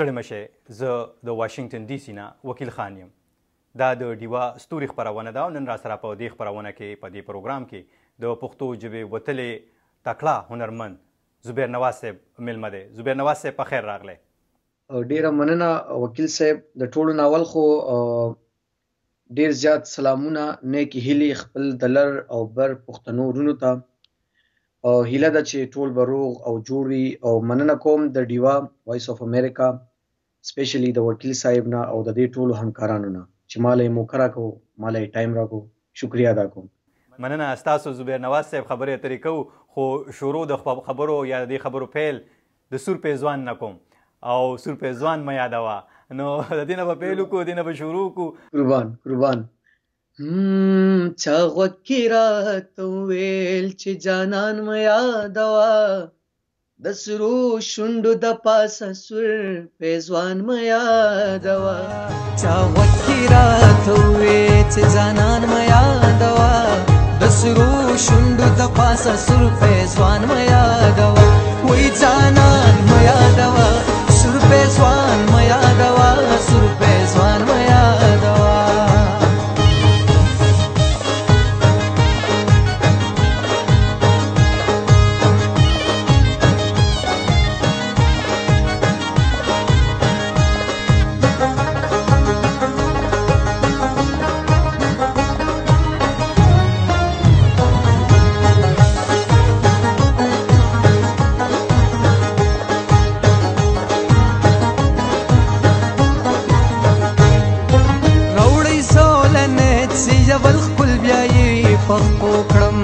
ستړي مشه زه د واشنگټن ډي سي نه وکیل خان یم. دا د ډیوه ستوري خپرونه ده او نن راسره په دې خپرونه کې په دې پروګرام کې د پښتو ژبې وتلې تکړه هنرمند زبیر نواز صاحب میلمه دی. زبیر نواز صاحب په خیر راغلی. ډیره مننه وکیل صاحب. د ټولو ناول خو ډیر زیات سلامونه نیکی هیلې خپل د لر او بر پښتنو ورونو ته. هیله ده چې ټول به روغ او جوړ وي او مننه کوم د ډیوه وایس اف امریکا سپیشلی د وکیل صاحب نه او د دې ټولو همکارانو نه چې ماله یې موقع راکړو، ماله یې ټایم راکړو. شکریه ادا کوم. مننه ستاسو زبیر نواز صاحب. خبرې اترې کوو خو شروع د خبرو یا د دې خبرو پیل د سور پېزوان نه کوم او سور پېزوان مې یادوه. نو د دې نه به پیل وکړو، د دې نه به شروع وکړو. قربان چا غوکې راته وویل چې جانان مې یادوه، د سرو شونډو د پاسه سور پېزوان مې یادوه. چا غوکې راته وویل چې جانان مې یادوه، د سرو شونډو د پاسه سور پېزوان مې یادوه. وای جانان مې یادوه، سور پېزوان مې یادوه، سور پېزوان مې یادوه. ژول خپل بیا یې پخپو کړم،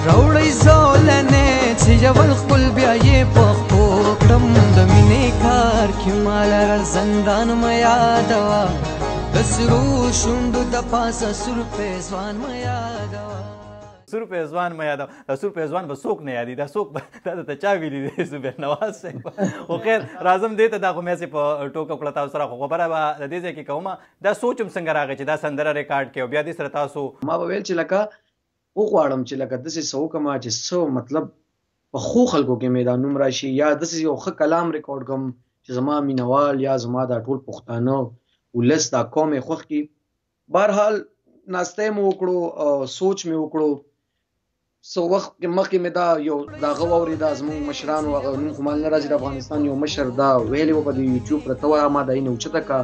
راوړئ زولنې چې ژول خپل بیا یې پخپو کړم. د مینې کار کې ماله زندان مې یادوه، د سرو شونډو د پاسه سور پېزوان مې یادوه. سور پېزوان مې یادوه. دا سور پېزوان به څوک نه یادي؟ دا څوک دا درته چا ویلي دی زبیر نواز صاحب؟ خو خیر راځم دې ته. دا خو مې په ټوکه کړه تاسو سره، خو خبره به د دې ځای کې کومه. دا سوچ هم څنګه راغی چې دا سندره ریکارډ کړي او بیا دې سره تاسو ما به ویل چې لکه وغواړم چې لکه داسې څه وکړم چې څه مطلب په ښو خلکو کې مې دا نوم راشي، یا داسې یو ښه کلام ریکارډ کړم چې زما مینوال یا زما دا ټول پښتانه ولس دا قوم یې خوښ کړي. بهرحال ناسته مې وکړو، سوچ مې وکړو. سو وخت مخکې مې دا یو دغه واورېده زموږ مشرانو، هغه نوم خو مال نه راځي، د افغانستان یو مشر دا ویلو په د یوټیوب پرته وه، ما دا یې نه اوچته کړه.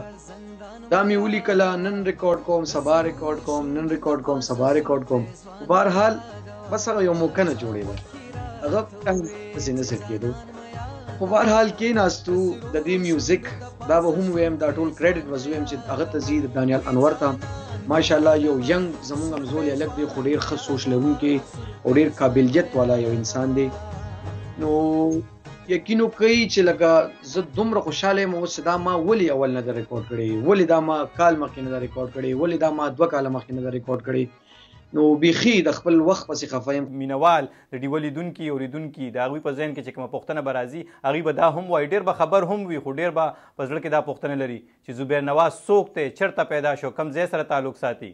دا مې ولیکله، نن ریکارډ کوم سبا ریکارډ کوم، نن ریکارډ کوم سبا ریکارډ کوم. بهرحال بس هغه یو موقع نه جوړېده، هغه داسې نه سیټ کېدو. خو بهرحال کېناستو، د دې میوزیک دا به هم ویم، دا ټول کریډټ به زه ویم چې هغه ته ځي د دانیال انور ته. ماشاءالله یو ینګ زمونږ همزول یې لږ دی خو ډېر ښه سوچ لرونکی او ډېر قابلیت والا یو انسان دی. نو یقین وکړئ چې لکه زه دومره خوشحاله یم اوس دا ما ولې اول نه ده ریکارډ کړې، ولې دا ما کال مخکې نه ده ریکارډ کړې، ولې دا ما 2 کاله مخکې نه ده ریکارډ کړې. نو بیخي د خپل وخت پسې خفه یم. مینوال د ډیوه لیدونکي اورېدونکي د هغوی په ذهن کې چې کومه پوښتنه به راځي هغوی به دا هم وایي، ډېر به خبر هم وي خو ډېر به په زړه کې دا پوښتنه لري چې زبیر نواز څوک دی، چېرته پیدا شو، کوم ځای سره تعلق ساتي،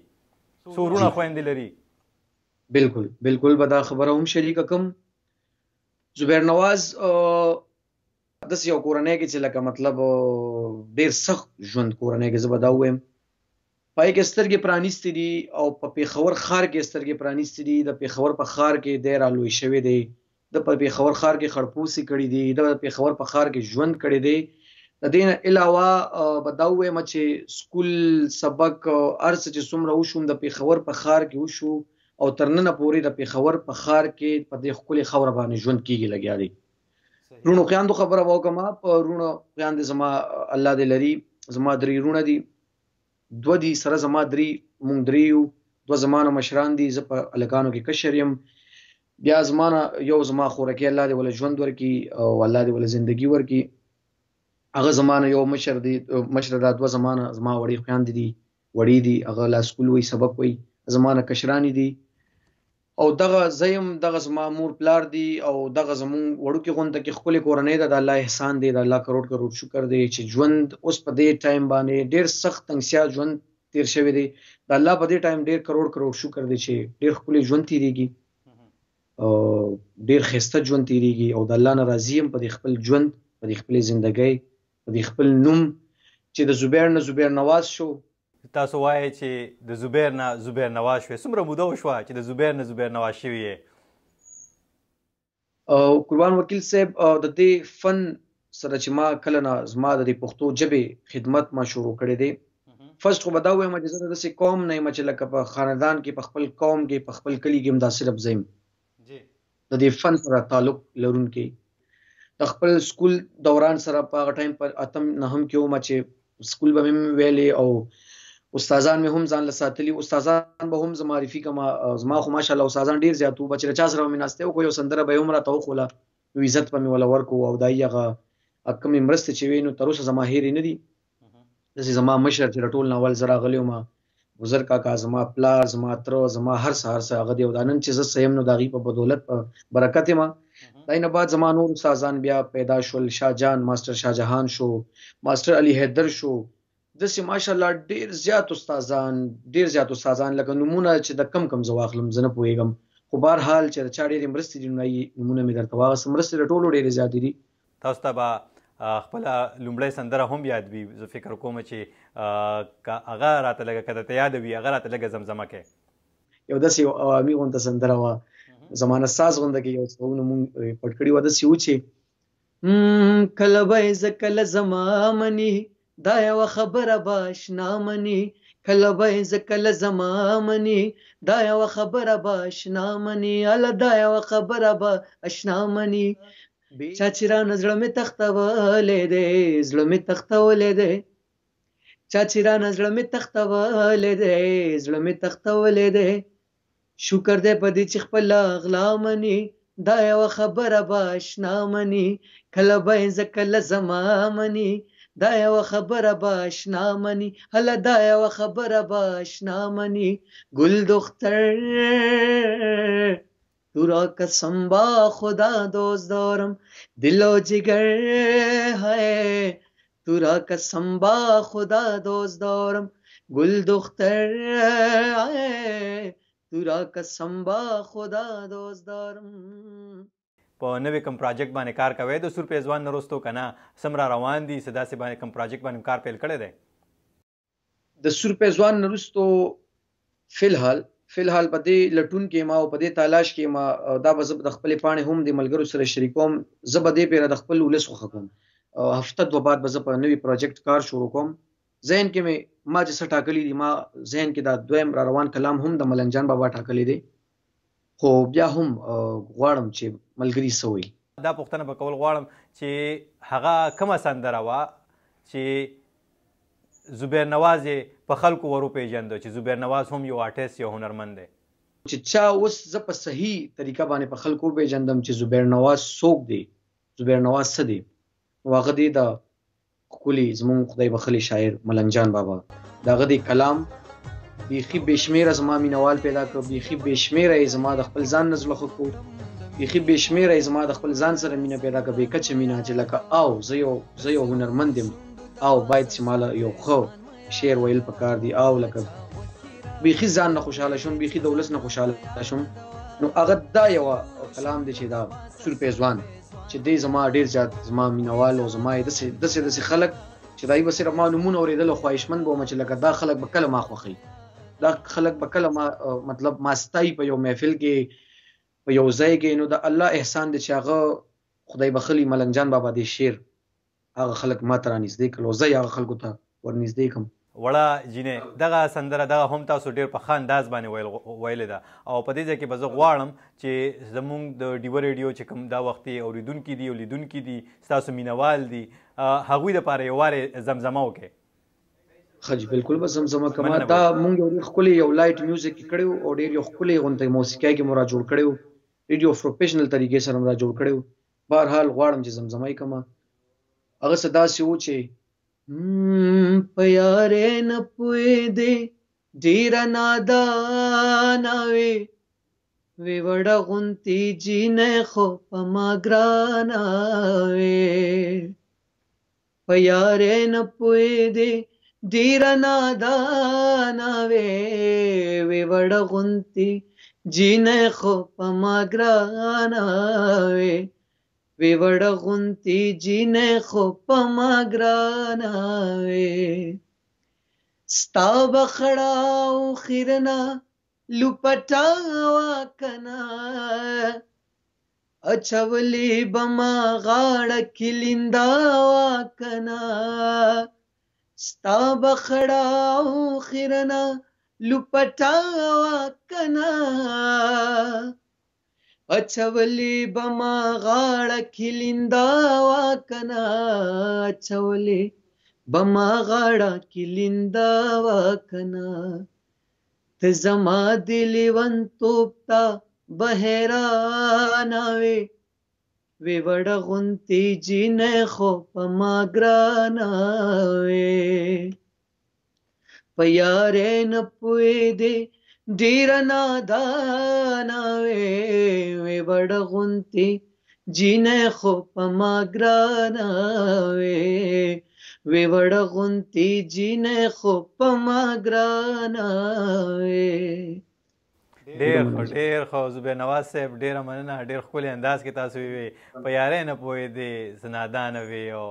څو وروڼه خویندې لري. بالکل به دا خبره هم شریکه کوم. زبیر نواز داسې یو کورنۍ کې چې لکه مطلب ډېر سخت ژوند کورنۍ کې، زه به دا ووایم پای کې سترګې پرانیستې دي او په پېښور ښار کې سترګې پرانیستې دي. د پېښور په ښار کې دی رالوی شوی دی، د په پېښور ښار کې خړپوسې کړي دي، د پېښور په ښار کې ژوند کړی دی. د دې نه علاوه به دا ووایم چې سکول سبق هر څه چې څومره وشوم د پېښور په ښار کې وشو او تر ننه پورې د پېښور په ښار کې په دې ښکلې خاوره باندې ژوند کېږي لګیا دی. رونو خویندو خبره به وکړم. په رونو خویندې زما الله دې لري، زما 3 رونه دي، 2 دي سره زما 3، مونږ 3 یو، 2 زما نه مشران دي، زه په هلکانو کې کشر یم. بیا زما نه یو زما خورکۍ الله دې وله ژوند ورکړي او الله دې وله زندګي ورکړي. هغه زما نه یو مشر دی، مشر دا 2 زما نه زما وړې خویندې دي، وړې دي، هغه لا سکول وایي سبق وایي، زما نه کشرانې دي. او دغه زه یم، دغه زما مور پلار دي او دغه زمونږ وړوکې غونډه کې ښکلې کورنۍ ده. د الله احسان دی، د الله کروڑ کروڑ شکر دی چې ژوند اوس په دې ټایم باندې ډېر سخت تنګسیا ژوند تیر شوی دی. د الله په دې ټایم ډېر کروڑ کروڑ شکر دی چې ډېر ښکلی ژوند تیریږي او ډېر ښایسته ژوند تیریږي او د الله نه راضي یم په دې خپل ژوند په دې خپلې زندګۍ په دې خپل نوم چې د زبیر نه زبیر نواز شو. تاسو وایئ چې د زبیر نه زبیر نواز شوې، څومره موده وشوه چې د زبیر نه زبیر نواز شوي یې؟ قربان وکیل صاحب د دې فن سره چې ما کله نه زما د پښتو ژبې خدمت ما شروع کړی دی، فرست خو به دا ووایم چې زه د داسې قوم نه یم چې لکه په خاندان کې په خپل قوم کې په خپل کلي کې هم دا صرف زه یم د دې فن سره تعلق لرونکی. د خپل سکول دوران سره په هغه ټایم پر اتم نهم کې وم چې سکول به مې ویلې او استادان مې هم ځان له ساتلي، استادان به هم زه معرفي کړم. زما خو ماشاءالله استادان ډېر زیات وو، چې له چا سره به مې ناستې وکړو یو سندره به یې هم راته وښوله، نو عزت به مې وله ورکړو او دا هغه کومې مرستې چې وې نو تر اوسه زما هېرې نه دي. داسې زما مشر چې له ټول نه اول زه راغلی وم، بزرګ کاکا، زما پلار، زما تره، زما هر څه هغه دی او دا نن چې زه څه یم نو د هغې په بدولت په برکت یم. دا نه بعد زما نور استادان بیا پیدا شول، شاه جان ماسټر شاه جهان شو، ماسټر علي حیدر شو، داسې ماشاءالله ډېر زیات استادان لکه نومونه چې د کم زه واخلم زه نه پوهېږم، خو بهرحال چې د چا ډېرې مرستې دي نومونه مې درته واخیستم، مرستې د ټولو ډېرې زیاتې دي. تاسو ته به خپله لومړی سندره هم یاد وي، زه فکر کوم چې هغه راته لږه که درته یاده وي هغه راته لږه زمزمه کړئ. یو داسې عوامي غونته سندره وه، زمانه ساز غونده کې یو څوونه مونږ پټ کړي وه، داسې و چې کله به یې زه کله زما مني دا یوه خبره به اشنا مني، کله به یې زه کله زما مني دا یوه خبره به اشنا مني، هله دا یوه خبره به اشنا مني، چا چې رانه زړه مې تختولی دی زړه مې تختولی دی، چا چې رانه زړه مې تختولی دی زړه مې تختولی دی، شکر دی په دې چې خپله غلا مني دا یوه خبره به اشنا مني، کله به یې زه کله زما مني دا یوه خبره به اشنا مني، هله دا یوه خبره به اشنا مني، گل دختر تو را قسم با خدا دوست دارم دل و جگر ہے، تو را قسم با خدا دوست دارم گل دختر ہے، تو را قسم با خدا دوست دارم. په نوې کوم پراجیکټ باندې کار کوئ د سور پېزوان نه وروستو که نه څومره روان دي څه داسې باندې کوم پراجیکټ باندې کار پیل کړی دی؟ د سور پېزوان نه وروستو فلحال په دې لټون کې ما او په دې تلاش کې ما دا به زه د خپلې پاڼې هم د ملګرو سره شریکوم، زه به دې پیره د خپل ولس خوښه کوم، هفته دوه بعد به زه په نوي پروجیکټ کار شروع کوم. ذهن کې مې ما چې څه ټاکلي دي، ما ذهن کې دا دویم را روان کلام هم د ملنګ جان بابا ټاکلی دی، خو بیا هم غواړم چې ملګري څه وایي. دا پوښتنه به کول غواړم چې هغه کومه سندره وه چې زبیر نواز یې په خلکو ور وپېژنده چې زبیر نواز هم یو آرټیست یو هنرمند دی؟ چې چا اوس زه په صحیح طریقه باندې په خلکو وپېژندم چې زبیر نواز څوک دی، زبیر نواز څه دی، نو هغه دی د ښکلي زموږ خدای بخښلي شاعر ملنګ جان بابا، د هغه دی کلام بیخي بې شمېره زما مینوال پیدا کړ، بیخي بې شمېره یې زما د خپل ځان نه زړه ښه کړو، بیخي بې شمېره یې زما د خپل ځان سره مینه پیدا کړه، بې کچه مینه چې لکه او زه یو هنرمند یم او باید چې ماله یو ښه شعر ویل پکار دی، او لکه بیخي ځان نه خوشحاله شوم، بیخي د ولس نه خوشحاله شوم، نو هغه دا یوه کلام دی چې دا سور پېزوان چې دی زما ډېر زیات زما مینوال او زما یې داسې خلک چې دا یې به صرف ما نومونه اورېدل او خواهشمند به وم چې لکه دا خلک به کله ما خوښوي، دا خلک به کله ما مطلب ما ستایي په یو محفل کې په یو ځای کې، نو د الله احسان دی چې هغه خدای بخښلي ملنګ جان بابا دې شعر هغه خلک ما ته رانږدې کړل او زه یې هغه خلکو ته ورنږدې کړم. وړه جینۍ دغه سندره دغه هم تاسو ډېر په ښه انداز باندې ویلې ده او په دې ځای کې به زه غواړم چې زموږ د ډیوه ریډیو چې کوم دا وختي اورېدونکي دي او لیدونکي دي ستاسو مینوال دي هغوی دپاره یو وارې زمزمه وکړئ. ښه جي بالکل به زمزمه کوم. دا مونږ یو ډېر ښکلی یو لایټ میوزیک یې کړی او ډېر یو ښکلی غوندې موسیقۍ کې مو را جوړ کړی و، ډېر یو پروفیشنل طریقې سره مو را جوړ کړی و. بهرحال غواړم چې زمزمه یې کړمه. هغه څه داسې و چې په یارې نه پوهېدې ډېره نادانه وې وې وړه غوندې جینۍ خو په ما ګرانه وې، په یارې نه پوهېدې ډېره نادانه وې وې وړه غوندې جینۍ خو په ما ګرانه وې، وی وړه غونتی جینې خو په ما ګرانه وې ستا بخړاو خیرنا لپټاوا کنا اچولی بما غاړه کلیندا کنا ستا بخړاو خیرنا لپټاوا کنا اچولی بما غاړه کلیندا کنا اچولی بما غاړه کلیندا کنا ته زما دلی ون توپتا بهران وی وی وړه غونتی جینې خو په ما ګرانه وی په یارې نه پوهېدې ډېره نادانه وی وی وړه غونتی جینې خو په ما ګرانه وی وی وړه غونتی جینې خو په ما ګرانه وی ډېر ښه زبیر نواز صاحب ډېره مننه ډېر ښکلی انداز کې تاسو ویوې په یارۍ نه پوهېدې څه نادانه وې او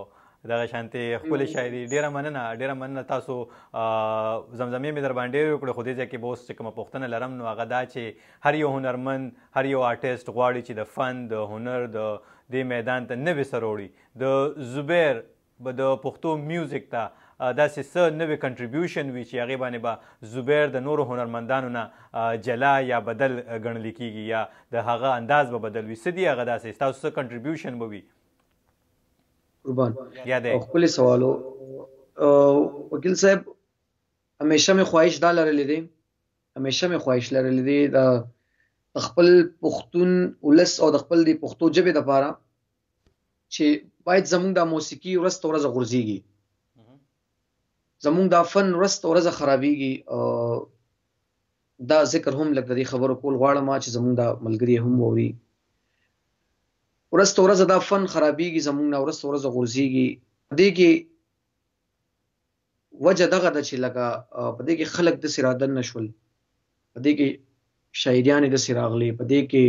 دغه شانتې ښکلې شاعري ډېره مننه تاسو زمزمې مې در باندې ډېرې وکړې خو دې ځای کې به اوس چې کومه پوښتنه لرم نو هغه دا چې هر یو هنرمند هر یو آرټسټ غواړي چې د فن د هنر د دې میدان ته نوې سر وړي د زبیر به د پښتو میوزیک ته داسې څه نوې کنټریبیوشن وي چې هغې باندې به زبیر د نورو هنرمندانو نه جلا یا بدل ګڼلی کېږي یا د هغه انداز به بدل وي څه دي هغه داسې ستاسو څه کنټریبیوشن به وي قربان ښکلی سوال و وکیل صاحب همیشه مې خواهش دا لرلی دی د خپل پښتون ولس او د خپل د پښتو ژبې دپاره چې باید زمونږ دا موسیقي ورځ تر ورځه غورځېږي زمونږ دا فن ورځ تر ورځه خرابېږي دا ذکر هم لږ د دې خبرو کول غواړم چې زمونږ دا ملګري هم واوري ورځ تر ورځه دا فن خرابېږي زمونږ نه ورځ تر ورځه غورځېږي په دې کې وجه دغه ده چې لکه په دې کې خلک داسې رادن نه شول په دې کې شاعریانې داسې راغلې په دې کې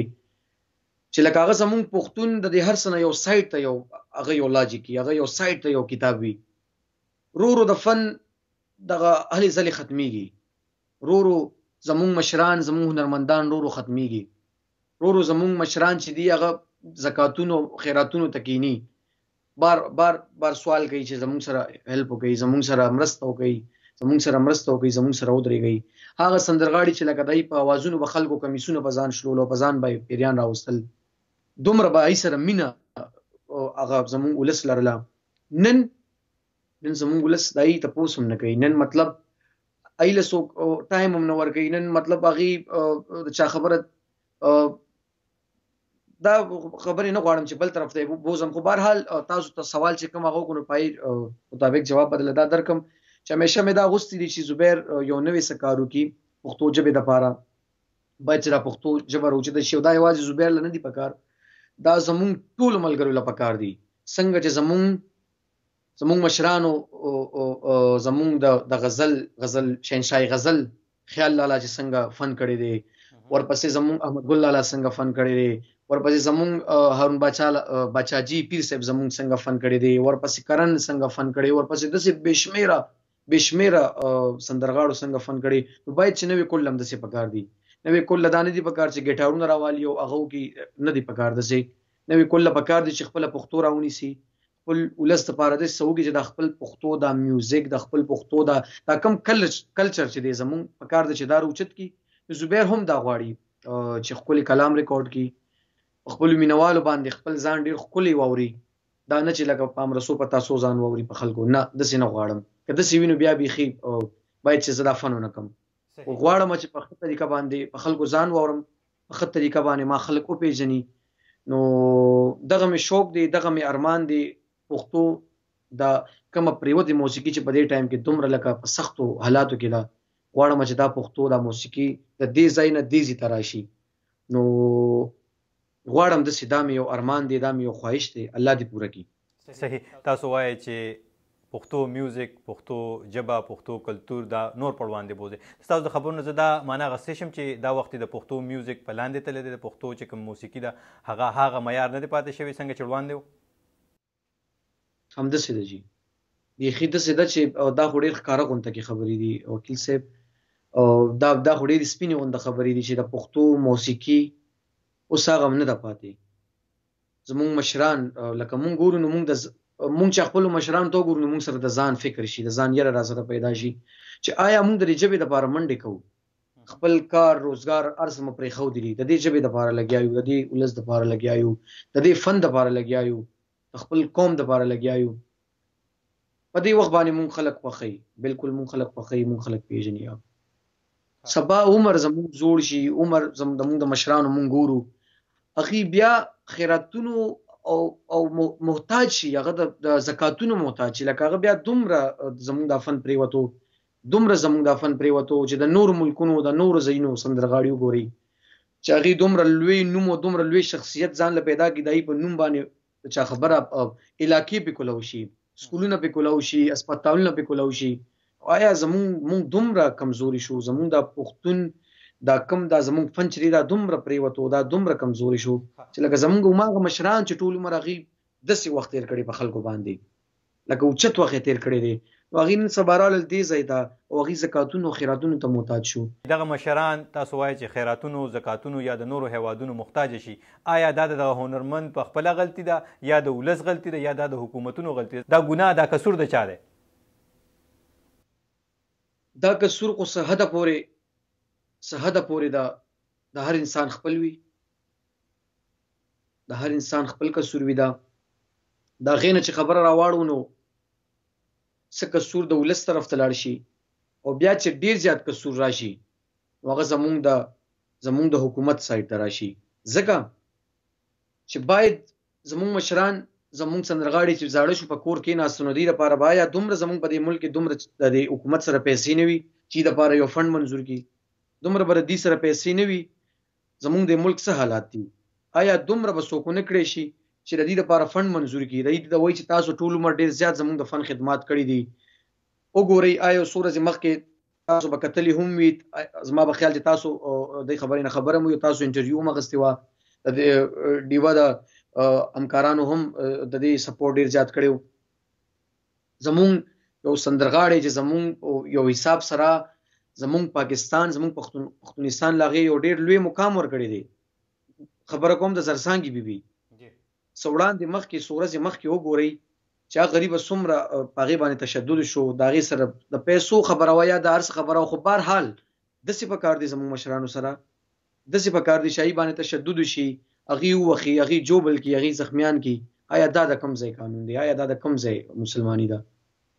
چې لکه هغه زمونږ پښتون د دې هر څه نه یو سایډ ته یو هغه یو لاجیک وي هغه یو سایډ ته یو کتاب وي ورو د فن دغه هلې ځلې ختمیږي ورو زمونږ مشران زمونږ هنرمندان ورو ختمیږي ورو زمونږ مشران چې دي هغه زکاتونو خیراتونو ته کینی بار سوال کوي چې زمونږ سره هیلپ وکړي زمونږ سره مرسته وکړي زمونږ سره ودرېږئ هغه سندرغاړي چې لکه دای په اوازونو به خلکو کمیسونه په ځان شلول او په ځان به پیریان راوستل دومره به ای سره مینه هغه زمونږ ولس لرله نن زمونږ ولس دای تپوس هم نه کوي نن مطلب ایله څوک ټایم هم نه ورکوي نن مطلب هغې د چا خبره دا خبرې نه غواړم چې بل طرف ته بوزم خو بهرحال تاسو ته سوال چې کوم هغه وکړو پای مطابق جواب بدله دا درکم چې همیشه مې دا غوښتي دي چې زبیر یو نوې څه کار وکړي پښتو ژبې دپاره باید چې دا پښتو ژبه راوچته شي او دا یوازې زبیر له نه دي پکار دا زمونږ ټولو ملګرو له پکار دي څنګه چې زمونږ مشرانو زمونږ د غزل شهنشاهي غزل خیال لالا چې څنګه فن کړی دی ورپسې زمونږ احمد ګل لالا څنګه فن کړی دی ورپسې زمونږ هارون باچاجي پیر صاحب زمونږ څنګه فن کړی دی ورپسې کرن څنګه فن کړی ورپسې داسې بېشمېره سندرغاړو څنګه فن کړی نو باید چې نوې کل هم داسې پکار دي نوې کل دا نه دي پکار چې ګیټارونه راوالي او هغو کې نه دي پکار داسې نوې کل پکار دي چې خپله پښتو راونیسي خپل ولس دپاره داسې څه وکړي چې د خپل پښتو دا میوزیک د خپل پښتو دا کم کلچر چې دی زمونږ پکار دی چې دا راوچت کړي زبیر هم دا غواړي چې ښکلی کلام ریکارډ کړي خپلو مینوالو باندې خپل ځان ډېر ښکلی واوري دا نه چې لکه په امرسو په تاسو ځان واوري په خلکو نه داسې نه غواړم که داسې وي نو بیا بیخي باید چې زه دا فن ونه کړم غواړم چې په ښه طریقه باندې په خلکو ځان واورم په ښه طریقه باندې ما خلک وپېژني نو دغه مې شوق دی دغه مې ارمان دی پښتو دا کومه پریوتې موسیقي چې په دې ټایم کې دومره لکه په سختو حالاتو کې ده غواړم چې دا پښتو دا موسیقي د دې ځای نه دې ځای ته راشي نو غواړم داسې دا مې یو ارمان دی دا مې یو خواهش دی الله دې پوره کړي صحیح تاسو وایئ چې پښتو میوزیک، پښتو ژبه، پښتو کلتور دا نور پر وړاندې بوځي. ستاسو د خبرونو زه دا معنا اخیستی شم چې دا وخت د پښتو میوزیک په لاندې تللی دی، د پښتو چې کوم موسیقي ده هغه معیار نه دی پاتې شوی څنګه چې وړاندې و؟ همداسې ده جي، بیخي داسې ده چې دا خو ډېر ښکاره غونته کې خبرې دي وکیل صاحب، دا خو ډېرې سپینې غونته خبرې دي چې د پښتو موسیقي اوس هغه هم نه ده پاتې. زمونږ مشران لکه مونږ ګورو نو مونږ چې خپلو مشرانو ته وګورو نو مونږ سره د ځان فکر شي، د ځان یره را سره پیدا شي چې آیا مونږ د دې ژبې دپاره منډې کوو، خپل کار روزګار هر څه مو پرېښودي دي، د دې ژبې دپاره لګیا یو، د دې ولس دپاره لګیا یو، د دې فن دپاره لګیا یو، د خپل قوم دپاره لګیا یو. په دې وخت باندې مونږ خلک خوښوي، بالکل مونږ خلک خوښوي، مونږ خلک پېژني. سبا عمر زمونږ زوړ شي، عمر زمونږ د مشرانو مونږ ګورو، هغوی بیا خیراتونو او محتاج شي، هغه د زکاتونو محتاج شي، لکه هغه بیا دومره زمونږ دا فن پرېوتو، دومره زمونږ دا فن پرېوتو چې د نورو ملکونو د نورو ځایونو سندرغاړي وګورئ چې هغوی دومره لوی نوم او دومره لوی شخصیت ځان له پیدا کړي، د هغوی په نوم باندې چا خبره علاقې پې کولو شي، سکولونه پې کولو شي، اسپتالونه پې کولو شي. آیا مونږ دومره کمزوري شو، زمونږ دا پښتون دا کم دا زمونږ فن چې دی دا دومره پرېوتو، دا دومره کمزوري شو چې لکه زمونږ هماغه مشران چې ټول عمر هغوی داسې وخت تېر کړی په خلکو باندې، لکه اوچت وخت یې تېر کړی دی، نو هغوی نن سبا راغلل دې ځای ته او هغوی زکاتونو او خیراتونو ته محتاج شو. دغه مشران تاسو وایئ چې خیراتونو، زکاتونو یا د نورو هیوادونو محتاج شي، آیا دا د هنرمند په خپله غلطي ده یا د ولس غلطي ده یا دا د حکومتونو غلطي ده؟ دا ګناه، دا قصور د چا دی؟ دا قصور خو څه حده پورې د هر انسان خپل وي، د هر انسان خپل قصور وي. دا هغې نه چې خبره راواړو نو څه قصور د ولس طرف ته لاړ شي او بیا چې ډېر زیات قصور راشي نو هغه زمونږ د حکومت سایډ ته راشي، ځکه چې باید زمونږ مشران، زمونږ سندرغاړي چې زاړه شو په کور کېناستو نو دوی دپاره باید دومره زمونږ په دې ملک کې دومره د دې حکومت سره پیسې نه وي چې دپاره یو فنډ منظور کړي، دومره به د دې سره پیسې نه وي. زمونږ د ملک څه حالات دي، آیا دومره به څوک ونه کړی شي چې د دې دپاره فنډ منظور کړي، د دې ته وایي چې تاسو ټول عمر ډېر زیات زمونږ د فن خدمات کړي دي. وګورئ آیا څو ورځې مخکې تاسو به کتلي هم وي، زما به خیال چې تاسو دې خبرې نه خبره مو یو تاسو انټرویو هم اخیستې وه، د ډیوه د همکارانو هم د دې سپورټ ډېر زیات کړی و. زمونږ یو سندرغاړی چې زمونږ یو حساب سره زمونږ پاکستان، زمونږ پښتونستان له هغې یو ډېر لوی مقام ورکړی دی. خبره کوم د زرسانګي بیبي څه وړاندې مخکې، څو ورځې مخکې وګورئ چې هغه غریبه څومره په هغې باندې تشدد شو، د هغې سره د پیسو خبره وه یا د هر څه خبره وه، خو بهرحال داسې پکار دی زمونږ مشرانو سره، داسې پکار دی چې هغې باندې تشدد وشي، هغې ووښي، هغې جوبل کړي، هغې زخمیان کړي. آیا دا د کوم ځای قانون دی؟ آیا دا د کوم ځای مسلماني ده؟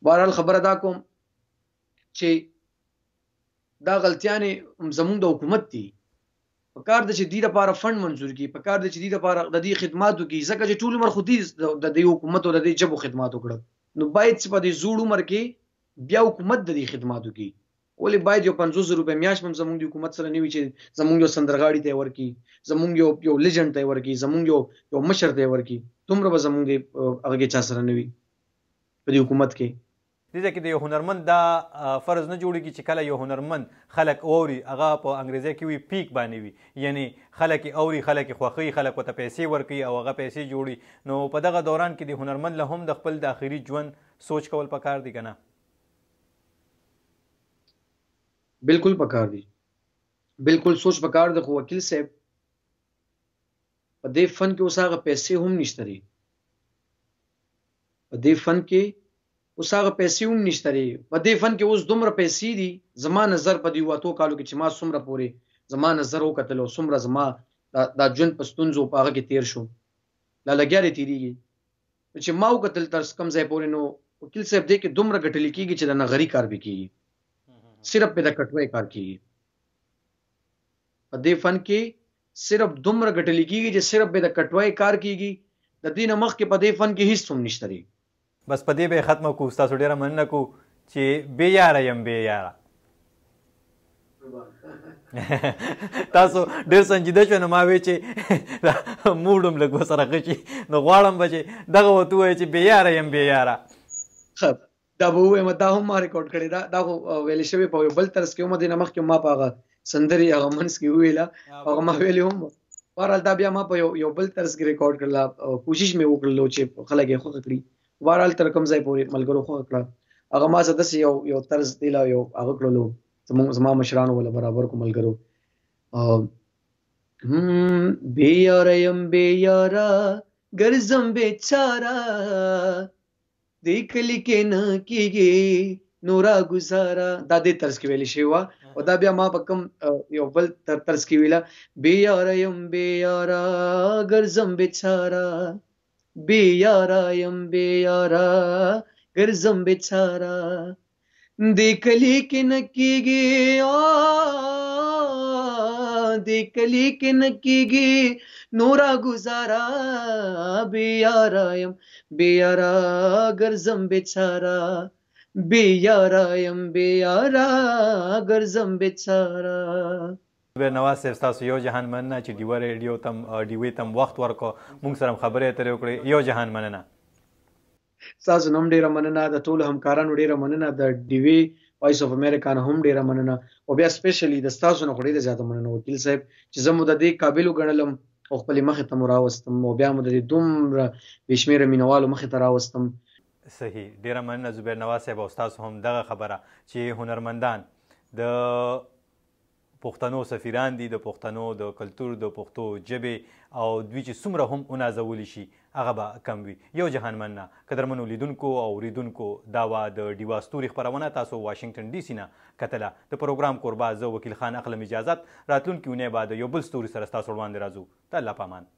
بهرحال خبره دا کوم چې دا غلطیانې زمونږ د حکومت دي، پکار ده چې دوی دپاره فنډ منظور کړي، پکار ده چې دوی دپاره د دې خدمات وکړي، ځکه چې ټول عمر خو دوی د دې حکومت او د دې ژبو خدمات وکړل، نو باید چې په دې زوړ عمر کې بیا حکومت د دې خدمات وکړي. ولې باید یو 50,000 روپۍ میاشت هم زمونږ د حکومت سره نه وي چې زمونږ یو سندرغاړي ته یې ورکړي، زمونږ یو لیجنډ ته یې ورکړي، زمونږ یو مشر ته یې ورکړي، دومره به زمونږ هغه چا سره نه وي په دې حکومت کې. دې کې د یو هنرمند دا فرض نه جوړېږي چې کله یو هنرمند خلک اوري، هغه په انګریزي کې وي پیک باندې وي، یعنی خلک یې اوري، خلک یې خوښوي، خلک ورته پیسې ورکوي او هغه پیسې جوړي. نو په دغه دوران کې د هنرمند له هم د خپل د آخري ژوند سوچ کول پکار دي که نه؟ بالکل پکار دي، بالکل سوچ پکار دی. خو وکیل صاحب په دې فن کې اوس هغه پیسې هم نشته دی، په دې فن کې اوس هغه پیسې هم نشته دی، په دې فن کې اوس دومره پیسې دي. زما نظر په دې 8 کالو کې چې ما څومره پورې زما نظر وکتل او څومره زما دا ژوند په ستونزو په هغه کې تېر شو، لا لګیا دی تېرېږي چې ما وکتل تر کم ځای پورې. نو وکیل صاحب دې کې دومره ګټلې کېږي چې د نغري کار به کېږي، صرف په د کټوۍ کار کېږي. په دې فن کې صرف دومره ګټلې کېږي چې صرف په د کټوۍ کار کېږي، د دې نه مخکې په دې فن کې هېڅ هم نشته دی. بس په دې به یې ختمه کړو. ستاسو ډېره مننه کوو چې بې یاره یم بې یاره. تاسو ډېر سنجیده شوئ، نو ما وی چې موډ هم لږ ورسره ښه شي، نو غواړم به چې دغه ورته ووایئ چې بې یاره یم بې یاره. دا به ووایم دا هم ما ریکارډ کړې ده دا خو ویلې شوې په یو بل طرز کې هم دې نه مخکې ما په هغه سندرې هغه منځ کې وویله هغه ما ویلې هم بهرحال دا بیا ما په یو بل طرز کې ریکارډ کړله کوشش مې وکړلو چې خلک یې خوښه کړي بهرحال تر کوم ځای پورې ملګرو خوښه کړه هغه ما څه داسې یو طرز دی لا یو هغه کړلو زما مشرانو ولا برابر کو ملګرو بے یاره یم بے یاره ګرځم بیچاره دې کلي کې نه کېږي نورا گزاره دا دې طرز کې ویلې شوې وه او دا بیا ما په کوم یو بل طرز کې ویله بې یاره یم بې یاره ګرځم بیچاره بې یاره یم بې یاره ګرځم بیچاره دې کلي کې نه کېږي دې کلي کې نه کېږي نورا گزاره بې یاره یم بې یاره ګرځم بیچاره بے یارا یم بے یارا ګرځم بیچاره. زبیر نواز صاحب ستاسو یو جهان مننه چې ډیوه ریډیو تم ډیوې تم وخت ورکو موږ سره خبرې اترې وکړې یو جهان مننه. ستاسو نوم ډیره مننه د ټولو همکارانو ډیره مننه د ډیوې وایس اف امریکا نه هم ډیره مننه او بیا سپیشلی د ستاسو نه ډیره زیاته مننه وکیل صاحب چې زه مو د دې قابل وګڼلم او خپلې مخې ته مو راوستم او بیا مو د دې دومره بې شمېره مینوالو مخې ته راوستم. صحیح ډیره مننه زبیر نواز صاحب او ستاسو هم دغه خبره چې هنرمندان د پښتنو سفیران دي د پښتنو د کلتور د پښتو ژبې او دوی چې څومره هم ونازولی شي هغه به کم وي. یو جهان مننه قدرمنو لیدونکو او اوریدونکو دا وه د ډیوه ستوري خپرونه تاسو واشنګټن ډي سي نه کتله د پروګرام کوربه زه وکیل خان اخلم اجازت راتلونکي اونۍ به د یو بل ستوري سره ستاسو وړاندې راځو. د الله په امان.